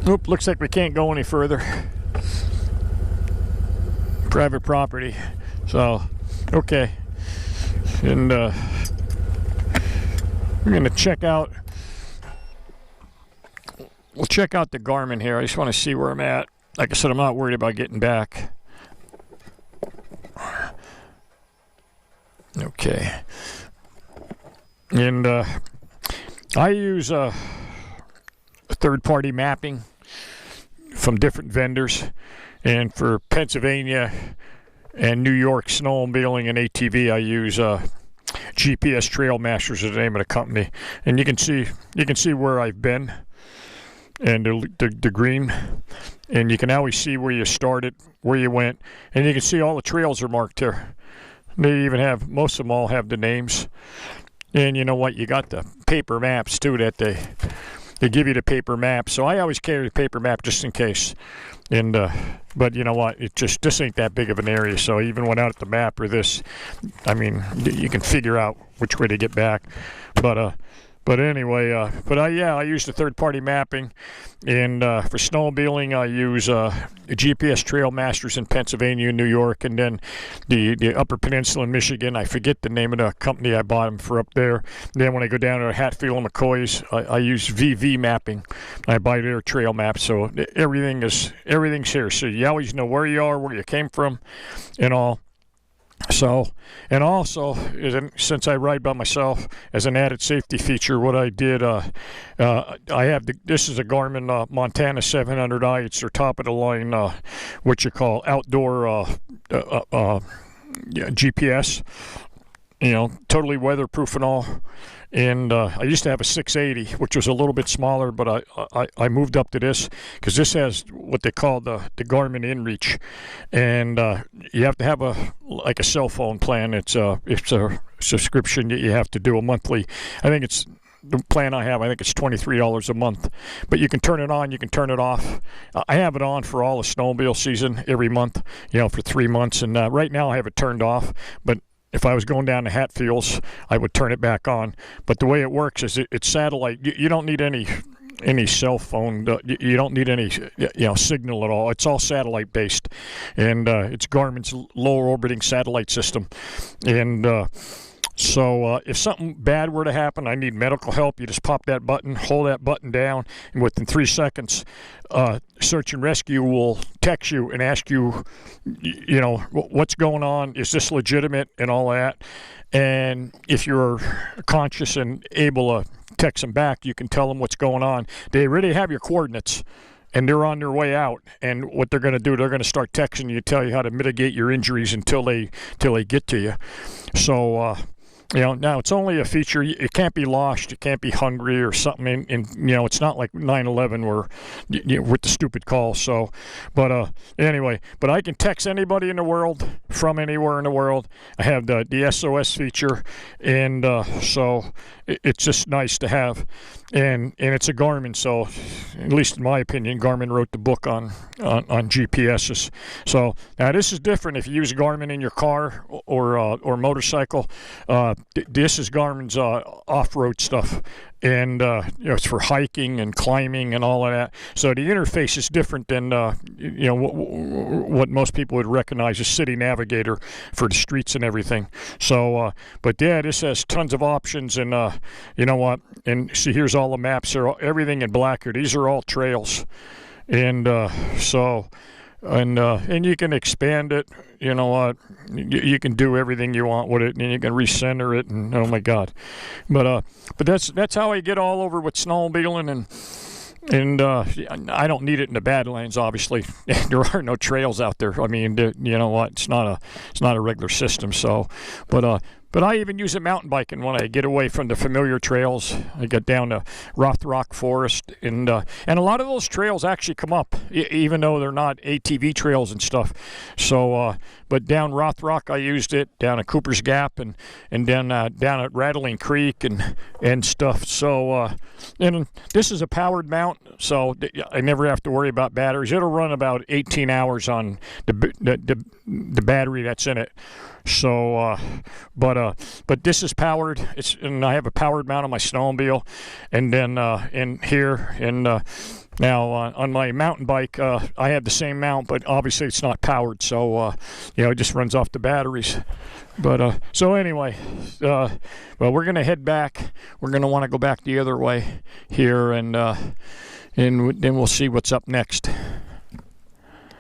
Oop, looks like we can't go any further. Private property. So, okay. And we're going to check out. We'll check out the Garmin here. I just want to see where I'm at. Like I said, I'm not worried about getting back. Okay. And I use third-party mapping from different vendors. And for Pennsylvania and New York snowmobiling and ATV, I use GPS Trail Masters is the name of the company. And you can see where I've been and the green. And you can always see where you started, where you went, and you can see all the trails are marked here. They even have, most of them all have the names. And you know what? You got the paper maps too that they give you the paper map. So I always carry the paper map just in case. And but you know what? This ain't that big of an area. So even without the map or this, I mean, you can figure out which way to get back. But anyway, I use the third-party mapping, and for snowmobiling I use GPS Trail Masters in Pennsylvania and New York, and then the Upper Peninsula in Michigan. I forget the name of the company I bought them for up there. And then when I go down to Hatfield and McCoy's, I use VV mapping. I buy their trail maps, so everything's here. So you always know where you are, where you came from, and all. So, and also, since I ride by myself, as an added safety feature, what I did, I have this is a Garmin Montana 700i. It's their top of the line, what you call outdoor GPS. You know, totally weatherproof and all. And I used to have a 680, which was a little bit smaller, but I moved up to this because this has what they call the Garmin inReach, and you have to have a cell phone plan. It's a subscription that you have to do a monthly. I think it's the plan I have. I think it's $23 a month, but you can turn it on, you can turn it off. I have it on for all the snowmobile season every month, you know, for 3 months, and right now I have it turned off, but if I was going down to Hatfields, I would turn it back on. But the way it works is it's satellite. You don't need any cell phone. You don't need any signal at all. It's all satellite based, and it's Garmin's low orbiting satellite system. And so if something bad were to happen, I need medical help, you just pop that button, hold that button down, and within 3 seconds, search and rescue will text you and ask you, you know, what's going on, is this legitimate, and all that. And if you're conscious and able to text them back, you can tell them what's going on. They already have your coordinates, and they're on their way out. And what they're going to do, they're going to start texting you, tell you how to mitigate your injuries until they get to you. So, you know, now it's only a feature. It can't be lost. It can't be hungry or something. And you know, it's not like 9/11 where with the stupid call. So, but anyway, but I can text anybody in the world from anywhere in the world. I have the SOS feature, and so it's just nice to have. And it's a Garmin, so at least in my opinion, Garmin wrote the book on GPSs. So now this is different if you use Garmin in your car or motorcycle. This is Garmin's off-road stuff, and you know, it's for hiking and climbing and all of that. So the interface is different than you know what most people would recognize as City Navigator for the streets and everything. So, but yeah, this has tons of options, and you know what? And see, here's all the maps. Everything in black here. These are all trails, and so. And you can expand it, you know what, you can do everything you want with it, and you can recenter it, and oh my God. But that's how I get all over with snowmobiling, and I don't need it in the Badlands, obviously. There are no trails out there. I mean, you know what, it's not a regular system, so, but I even use it mountain biking when I get away from the familiar trails. I get down to Rothrock Forest, and a lot of those trails actually come up, even though they're not ATV trails and stuff. So, but down Rothrock I used it, down at Cooper's Gap, and then down at Rattling Creek and stuff. So, and this is a powered mount, so I never have to worry about batteries. It'll run about 18 hours on the battery that's in it. So, but this is powered. And I have a powered mount on my snowmobile, and then in here, and Now, on my mountain bike, I have the same mount, but obviously it's not powered, so it just runs off the batteries. But so anyway, well, we're gonna head back. We're gonna want to go back the other way here, and then we'll see what's up next.